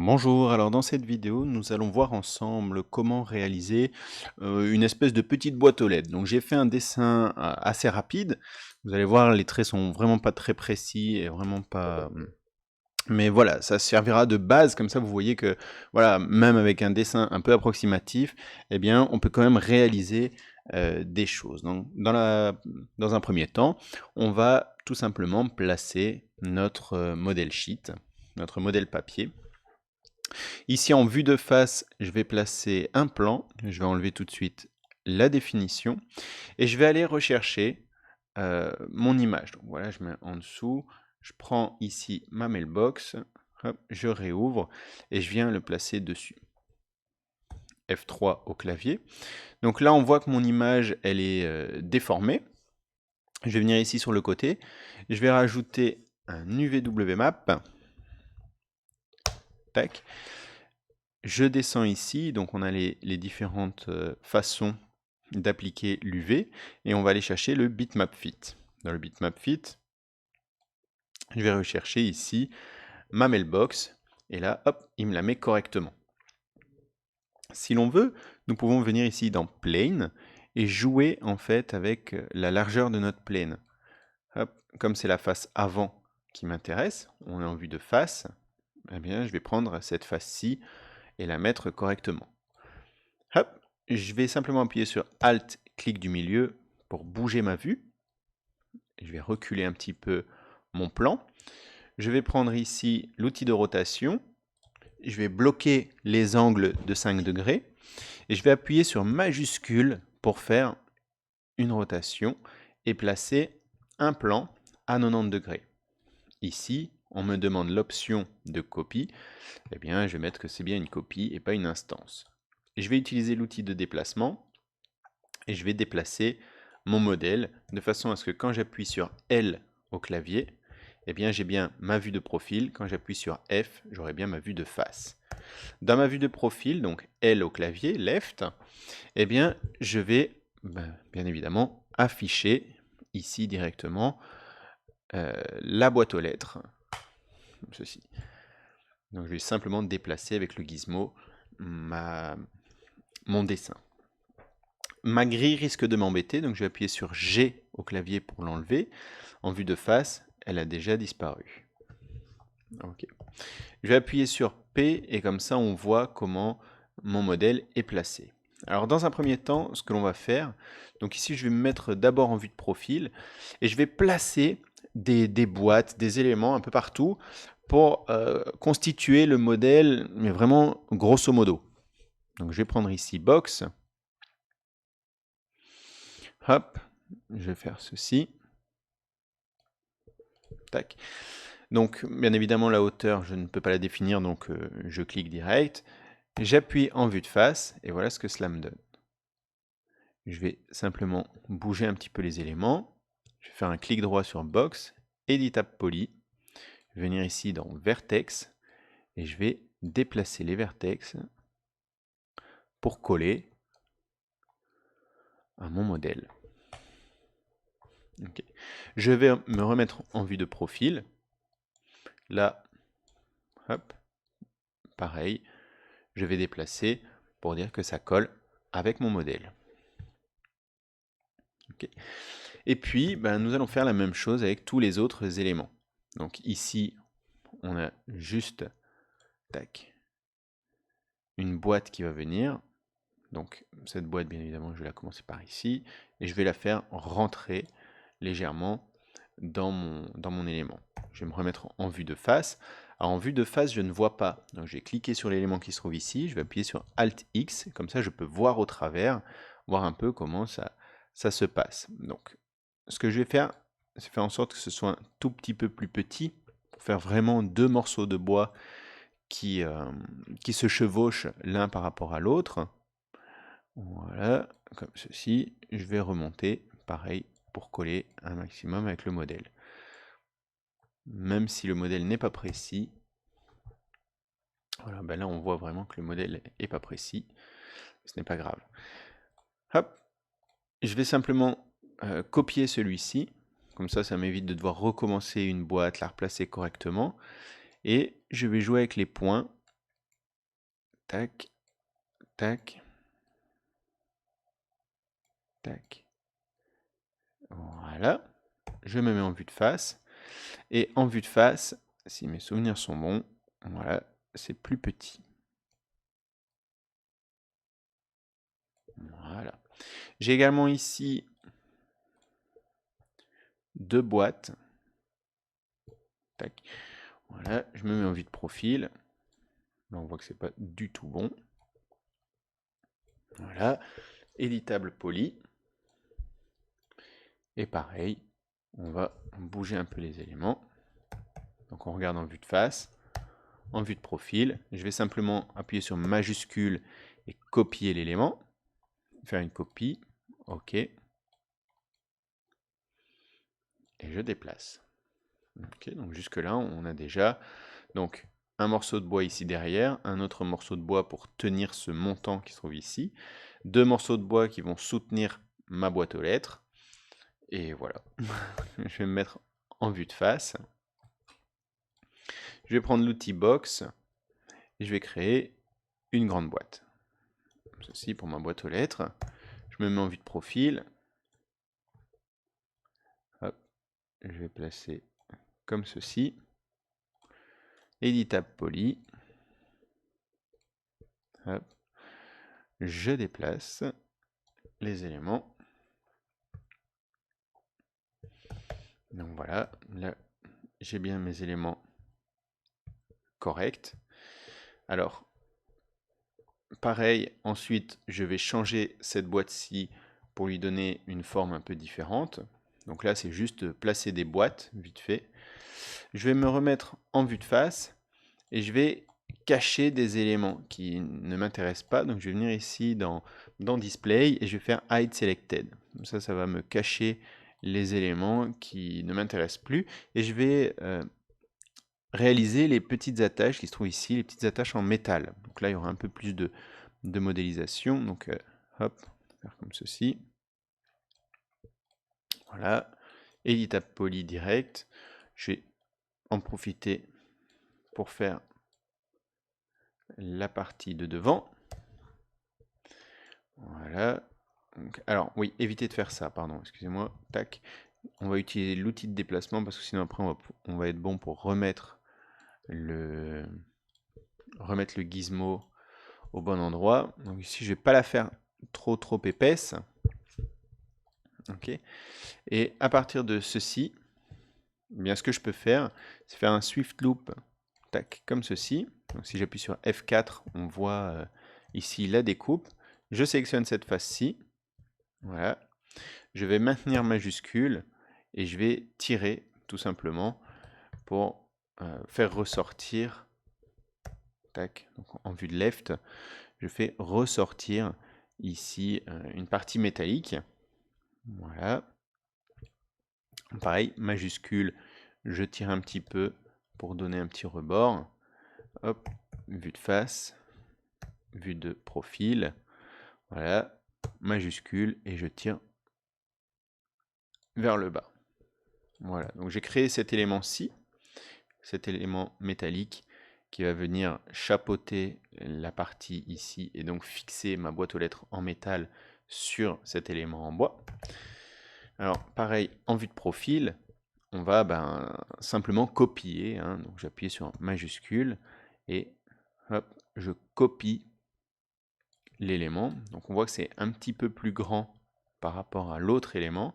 Bonjour, alors dans cette vidéo, nous allons voir ensemble comment réaliser une espèce de petite boîte aux lettres. Donc j'ai fait un dessin assez rapide. Vous allez voir, les traits sont vraiment pas très précis et vraiment pas. Mais voilà, ça servira de base, comme ça vous voyez que voilà, même avec un dessin un peu approximatif, eh bien, on peut quand même réaliser des choses. Donc dans un premier temps, on va tout simplement placer notre modèle sheet, notre modèle papier. Ici, en vue de face, je vais placer un plan. Je vais enlever tout de suite la définition. Et je vais aller rechercher mon image. Donc voilà, je mets en dessous. Je prends ici ma mailbox. Hop, je réouvre et je viens le placer dessus. F3 au clavier. Donc là, on voit que mon image, elle est déformée. Je vais venir ici sur le côté. Je vais rajouter un UVWMap. Tac. Je descends ici, donc on a les différentes façons d'appliquer l'UV, et on va aller chercher le bitmap fit. Dans le bitmap fit, je vais rechercher ici ma mailbox, et là, hop, il me la met correctement. Si l'on veut, nous pouvons venir ici dans Plane, et jouer en fait avec la largeur de notre plane. Hop, comme c'est la face avant qui m'intéresse, on est en vue de face, eh bien je vais prendre cette face-ci et la mettre correctement. Hop, je vais simplement appuyer sur Alt, clic du milieu pour bouger ma vue. Je vais reculer un petit peu mon plan. Je vais prendre ici l'outil de rotation. Je vais bloquer les angles de 5 degrés. Et je vais appuyer sur majuscule pour faire une rotation et placer un plan à 90 degrés. Ici, on me demande l'option de copie. Eh bien, je vais mettre que c'est bien une copie et pas une instance. Je vais utiliser l'outil de déplacement et je vais déplacer mon modèle de façon à ce que quand j'appuie sur L au clavier, eh bien j'ai bien ma vue de profil. Quand j'appuie sur F, j'aurai bien ma vue de face. Dans ma vue de profil, donc L au clavier, left, eh bien je vais bien évidemment afficher ici directement la boîte aux lettres, comme ceci. Donc je vais simplement déplacer avec le gizmo mon dessin. Ma grille risque de m'embêter, donc je vais appuyer sur G au clavier pour l'enlever. En vue de face, elle a déjà disparu. Ok. Je vais appuyer sur P et comme ça on voit comment mon modèle est placé. Alors dans un premier temps, ce que l'on va faire, donc ici je vais me mettre d'abord en vue de profil et je vais placer des boîtes, des éléments un peu partout pour constituer le modèle, mais vraiment grosso modo. Donc je vais prendre ici Box. Hop, je vais faire ceci. Tac. Donc, bien évidemment, la hauteur, je ne peux pas la définir, donc je clique direct. J'appuie en vue de face, et voilà ce que cela me donne. Je vais simplement bouger un petit peu les éléments. Je vais faire un clic droit sur Box, Editable Poly. Je vais venir ici dans Vertex, et je vais déplacer les vertex pour coller à mon modèle. Okay. Je vais me remettre en vue de profil. Là, hop, pareil, je vais déplacer pour dire que ça colle avec mon modèle. Okay. Et puis, nous allons faire la même chose avec tous les autres éléments. Donc ici, on a juste tac, une boîte qui va venir. Donc cette boîte, bien évidemment, je vais la commencer par ici. Et je vais la faire rentrer légèrement dans mon élément. Je vais me remettre en vue de face. Alors en vue de face, je ne vois pas. Donc je vais cliquer sur l'élément qui se trouve ici. Je vais appuyer sur Alt X. Comme ça, je peux voir au travers, voir un peu comment ça se passe. Donc ce que je vais faire, c'est faire en sorte que ce soit un tout petit peu plus petit pour faire vraiment deux morceaux de bois qui se chevauchent l'un par rapport à l'autre. Voilà, comme ceci. Je vais remonter, pareil, pour coller un maximum avec le modèle. Même si le modèle n'est pas précis, voilà, là on voit vraiment que le modèle n'est pas précis. Ce n'est pas grave. Hop, je vais simplement copier celui-ci. Comme ça m'évite de devoir recommencer une boîte, la replacer correctement. Et je vais jouer avec les points tac, tac, tac. Voilà. Je me mets en vue de face. Et en vue de face, si mes souvenirs sont bons, voilà, c'est plus petit. Voilà. J'ai également ici 2 boîtes. Tac. Voilà, je me mets en vue de profil. Là, on voit que c'est pas du tout bon. Voilà, éditable poli. Et pareil, on va bouger un peu les éléments. Donc on regarde en vue de face, en vue de profil. Je vais simplement appuyer sur majuscule et copier l'élément. Faire une copie. OK. Et je déplace. OK, donc jusque là, on a déjà donc un morceau de bois ici derrière, un autre morceau de bois pour tenir ce montant qui se trouve ici, 2 morceaux de bois qui vont soutenir ma boîte aux lettres. Et voilà. Je vais me mettre en vue de face. Je vais prendre l'outil box et je vais créer une grande boîte. Comme ceci pour ma boîte aux lettres. Je me mets en vue de profil. Hop. Je vais placer comme ceci. Éditable poli. Hop. Je déplace les éléments. Donc voilà, là j'ai bien mes éléments corrects. Alors, pareil, ensuite je vais changer cette boîte-ci pour lui donner une forme un peu différente. Donc là c'est juste placer des boîtes, vite fait. Je vais me remettre en vue de face et je vais cacher des éléments qui ne m'intéressent pas. Donc je vais venir ici dans Display et je vais faire Hide Selected. Comme ça va me cacher les éléments qui ne m'intéressent plus. Et je vais réaliser les petites attaches qui se trouvent ici, les petites attaches en métal. Donc là, il y aura un peu plus de modélisation. Donc hop, faire comme ceci. Voilà. Éditable poli direct. Je vais en profiter pour faire la partie de devant. Voilà. Donc, alors, oui, évitez de faire ça, pardon, excusez-moi. Tac. On va utiliser l'outil de déplacement parce que sinon après on va être bon pour remettre le gizmo au bon endroit. Donc ici, je vais pas la faire trop épaisse. Ok. Et à partir de ceci, eh bien ce que je peux faire, c'est faire un swift loop, tac, comme ceci. Donc si j'appuie sur F4, on voit ici la découpe. Je sélectionne cette face-ci. Voilà. Je vais maintenir majuscule et je vais tirer tout simplement pour faire ressortir, tac, donc en vue de left, je fais ressortir ici une partie métallique. Voilà. Pareil, majuscule, je tire un petit peu pour donner un petit rebord. Hop, vue de face, vue de profil. Voilà, majuscule et je tire vers le bas. Voilà, donc j'ai créé cet élément-ci, cet élément métallique qui va venir chapeauter la partie ici et donc fixer ma boîte aux lettres en métal sur cet élément en bois. Alors pareil, en vue de profil, on va simplement copier, hein. Donc j'appuie sur majuscule et hop, je copie l'élément. Donc on voit que c'est un petit peu plus grand par rapport à l'autre élément.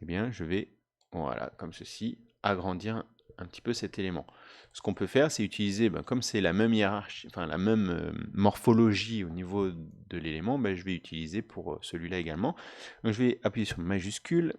Eh bien je vais, voilà, comme ceci, agrandir un petit peu cet élément. Ce qu'on peut faire, c'est utiliser, comme c'est la même hiérarchie, enfin la même morphologie au niveau de l'élément, je vais utiliser pour celui-là également. Donc je vais appuyer sur majuscule,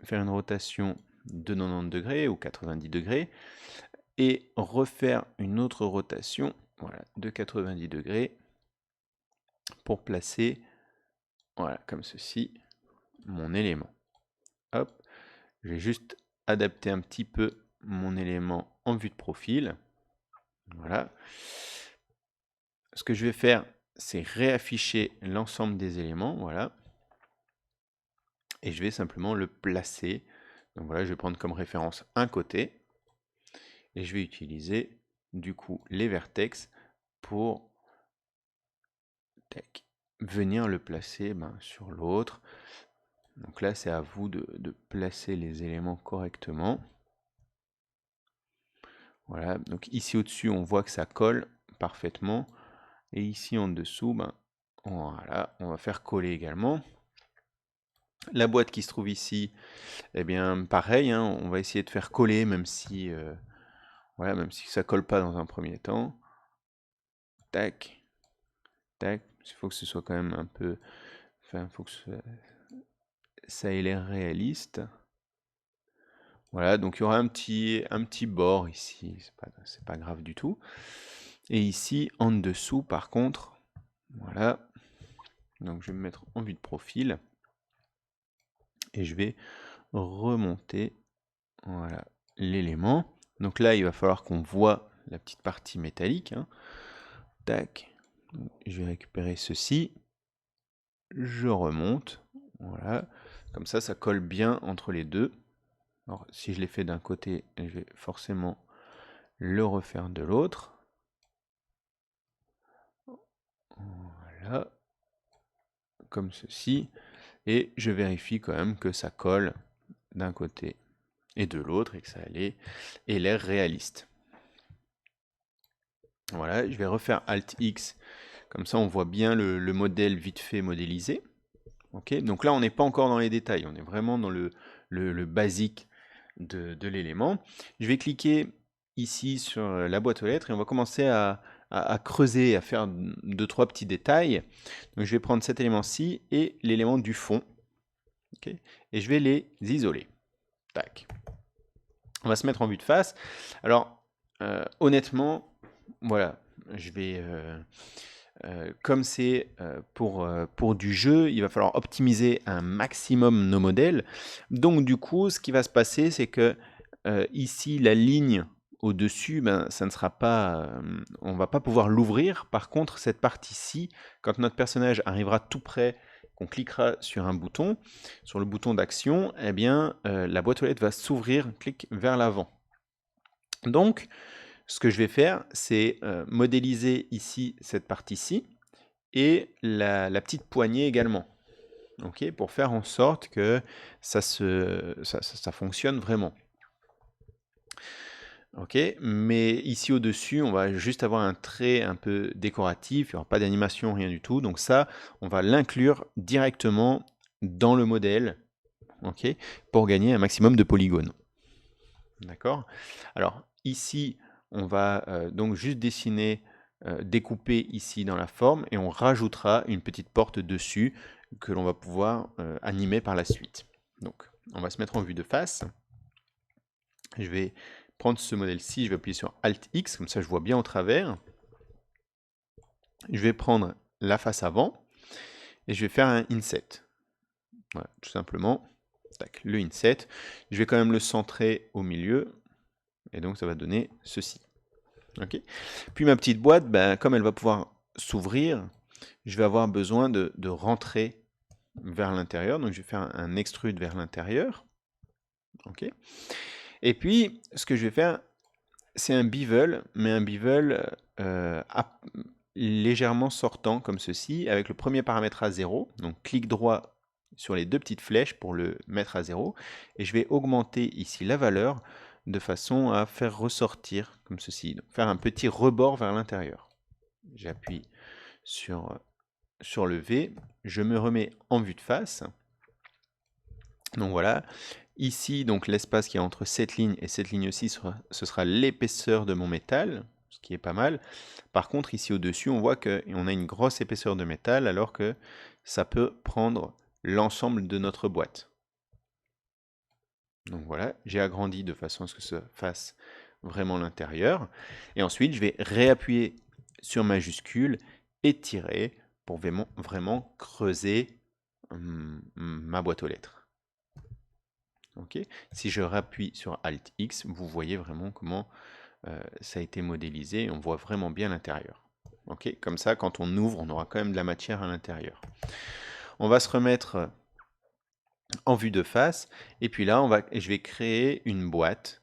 faire une rotation de 90 degrés ou 90 degrés et refaire une autre rotation, voilà, de 90 degrés pour placer, voilà, comme ceci, mon élément. Hop, je vais juste adapter un petit peu mon élément en vue de profil. Voilà. Ce que je vais faire, c'est réafficher l'ensemble des éléments, voilà. Et je vais simplement le placer. Donc voilà, je vais prendre comme référence un côté. Et je vais utiliser, du coup, les vertex pour tac, venir le placer sur l'autre. Donc là, c'est à vous de placer les éléments correctement. Voilà, donc ici au-dessus, on voit que ça colle parfaitement. Et ici en dessous, voilà, on va faire coller également. La boîte qui se trouve ici, eh bien pareil, hein, on va essayer de faire coller, même si, voilà, même si ça colle pas dans un premier temps. Tac, tac, il faut que ce soit quand même un peu, enfin, il faut que ça ait l'air réaliste. Voilà, donc il y aura un petit bord ici, c'est pas grave du tout. Et ici, en dessous, par contre, voilà, donc je vais me mettre en vue de profil et je vais remonter, voilà, l'élément. Donc là, il va falloir qu'on voit la petite partie métallique, hein. Tac, donc, je vais récupérer ceci, je remonte, voilà, comme ça colle bien entre les deux. Alors, si je l'ai fait d'un côté, je vais forcément le refaire de l'autre. Voilà, comme ceci. Et je vérifie quand même que ça colle d'un côté et de l'autre et que ça ait l'air réaliste. Voilà, je vais refaire Alt X, comme ça on voit bien le modèle vite fait modélisé. Ok, donc là on n'est pas encore dans les détails, on est vraiment dans le basique de l'élément. Je vais cliquer ici sur la boîte aux lettres et on va commencer à creuser, à faire 2-3 petits détails. Donc je vais prendre cet élément-ci et l'élément du fond. Okay, et je vais les isoler. Tac. On va se mettre en vue de face. Alors, honnêtement, voilà, je vais... comme c'est pour du jeu, il va falloir optimiser un maximum nos modèles. Donc du coup, ce qui va se passer, c'est que ici, la ligne au-dessus, ça ne sera pas, on va pas pouvoir l'ouvrir. Par contre, cette partie-ci, quand notre personnage arrivera tout près, qu'on cliquera sur un bouton, sur le bouton d'action, eh bien, la boîte aux lettres va s'ouvrir, clic vers l'avant. Donc, ce que je vais faire, c'est modéliser ici cette partie-ci et la petite poignée également, ok, pour faire en sorte que ça fonctionne vraiment. Ok, mais ici au-dessus, on va juste avoir un trait un peu décoratif, il n'y aura pas d'animation, rien du tout. Donc ça, on va l'inclure directement dans le modèle, ok, pour gagner un maximum de polygones. D'accord. Alors ici, on va donc juste dessiner, découper ici dans la forme et on rajoutera une petite porte dessus que l'on va pouvoir animer par la suite. Donc on va se mettre en vue de face. Je vais prendre ce modèle-ci, je vais appuyer sur Alt X, comme ça je vois bien au travers. Je vais prendre la face avant et je vais faire un inset. Voilà, tout simplement. Tac, le inset. Je vais quand même le centrer au milieu. Et donc ça va donner ceci. Okay. Puis ma petite boîte, comme elle va pouvoir s'ouvrir, je vais avoir besoin de rentrer vers l'intérieur. Donc je vais faire un extrude vers l'intérieur. Okay. Et puis ce que je vais faire, c'est un bevel, mais un bevel légèrement sortant comme ceci, avec le premier paramètre à 0. Donc clic droit sur les deux petites flèches pour le mettre à 0. Et je vais augmenter ici la valeur de façon à faire ressortir comme ceci. Donc faire un petit rebord vers l'intérieur. J'appuie sur le V. Je me remets en vue de face. Donc voilà. Ici, donc l'espace qui est entre cette ligne et cette ligne-ci, ce sera l'épaisseur de mon métal, ce qui est pas mal. Par contre, ici au-dessus, on voit qu'on a une grosse épaisseur de métal, alors que ça peut prendre l'ensemble de notre boîte. Donc voilà, j'ai agrandi de façon à ce que ça fasse vraiment l'intérieur. Et ensuite, je vais réappuyer sur majuscule et tirer pour vraiment creuser ma boîte aux lettres. Okay. Si je rappuie sur Alt X, vous voyez vraiment comment ça a été modélisé et on voit vraiment bien l'intérieur. Okay. Comme ça, quand on ouvre, on aura quand même de la matière à l'intérieur. On va se remettre en vue de face et puis là, je vais créer une boîte.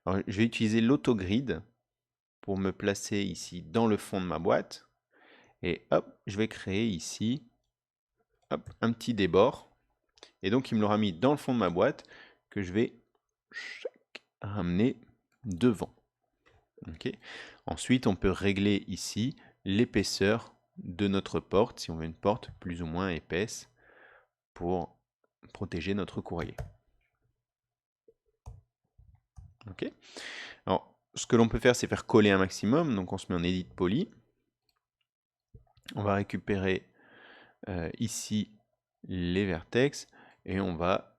Alors, je vais utiliser l'autogrid pour me placer ici dans le fond de ma boîte. Et hop, je vais créer ici hop, un petit débord. Et donc, il me l'aura mis dans le fond de ma boîte que je vais ramener devant. Okay. Ensuite, on peut régler ici l'épaisseur de notre porte, si on veut une porte plus ou moins épaisse pour protéger notre courrier. Ok. Alors, ce que l'on peut faire, c'est faire coller un maximum. Donc, on se met en Edit Poly. On va récupérer ici les vertex et on va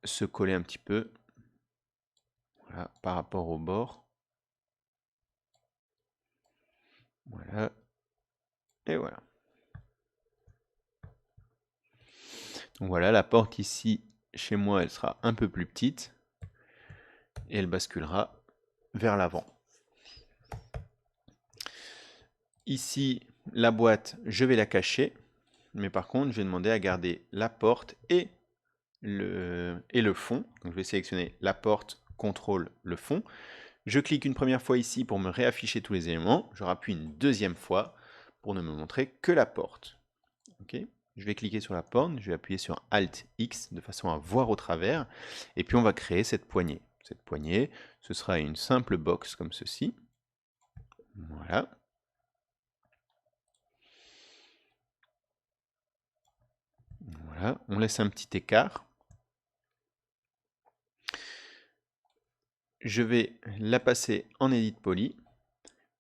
se coller un petit peu voilà, par rapport au bord. Voilà. Et voilà. Donc voilà, la porte ici, chez moi, elle sera un peu plus petite et elle basculera vers l'avant. Ici, la boîte, je vais la cacher, mais par contre, je vais demander à garder la porte et le fond. Donc, je vais sélectionner la porte, contrôle, le fond. Je clique une première fois ici pour me réafficher tous les éléments. Je rappuie une deuxième fois pour ne me montrer que la porte. Okay. Je vais cliquer sur la porte, je vais appuyer sur Alt X de façon à voir au travers. Et puis on va créer cette poignée. Cette poignée, ce sera une simple box comme ceci. Voilà. Voilà, on laisse un petit écart. Je vais la passer en Edit Poly.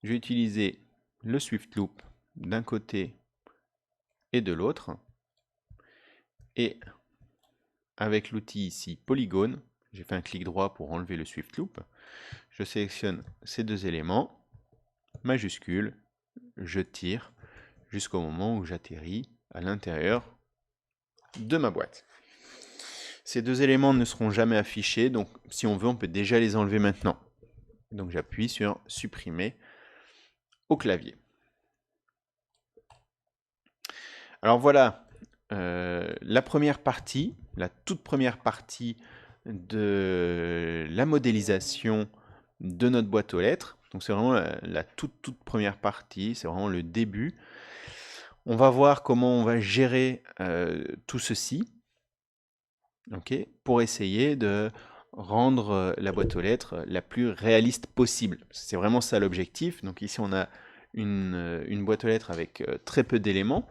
Je vais utiliser le Swift Loop d'un côté et de l'autre. Et avec l'outil ici Polygone, j'ai fait un clic droit pour enlever le Swift Loop. Je sélectionne ces deux éléments, majuscule, je tire jusqu'au moment où j'atterris à l'intérieur de ma boîte. Ces deux éléments ne seront jamais affichés, donc si on veut, on peut déjà les enlever maintenant. Donc j'appuie sur supprimer au clavier. Alors voilà, la première partie, la toute première partie de la modélisation de notre boîte aux lettres. Donc c'est vraiment la toute première partie, c'est vraiment le début. On va voir comment on va gérer tout ceci, okay, pour essayer de rendre la boîte aux lettres la plus réaliste possible. C'est vraiment ça l'objectif. Donc ici on a une boîte aux lettres avec très peu d'éléments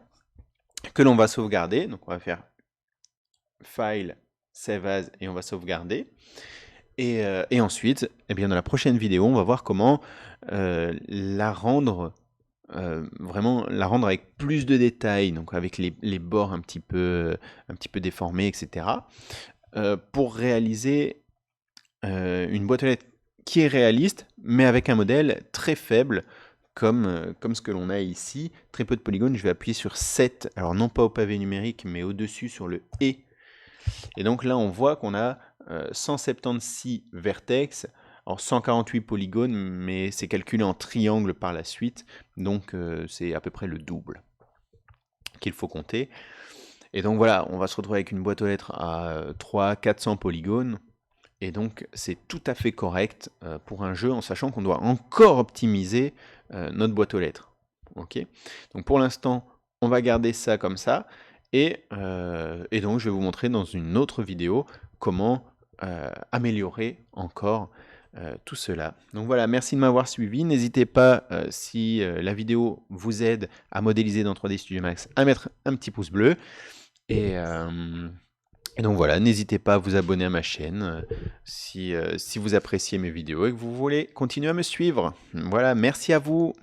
que l'on va sauvegarder. Donc on va faire File, Save As et on va sauvegarder. Et ensuite, eh bien, dans la prochaine vidéo, on va voir comment la rendre vraiment la rendre avec plus de détails, donc avec les bords un petit peu déformés, etc. Pour réaliser une boîte aux lettres qui est réaliste, mais avec un modèle très faible, comme ce que l'on a ici. Très peu de polygones, je vais appuyer sur 7, alors non pas au pavé numérique, mais au-dessus sur le « et ». Et donc là, on voit qu'on a 176 vertex, alors 148 polygones, mais c'est calculé en triangle par la suite, donc c'est à peu près le double qu'il faut compter. Et donc voilà, on va se retrouver avec une boîte aux lettres à 300-400 polygones, et donc c'est tout à fait correct pour un jeu, en sachant qu'on doit encore optimiser notre boîte aux lettres. Okay. Donc pour l'instant, on va garder ça comme ça, et donc je vais vous montrer dans une autre vidéo comment améliorer encore tout cela. Donc voilà, merci de m'avoir suivi. N'hésitez pas, si la vidéo vous aide à modéliser dans 3D Studio Max, à mettre un petit pouce bleu. Et donc voilà, n'hésitez pas à vous abonner à ma chaîne si vous appréciez mes vidéos et que vous voulez continuer à me suivre. Voilà, merci à vous.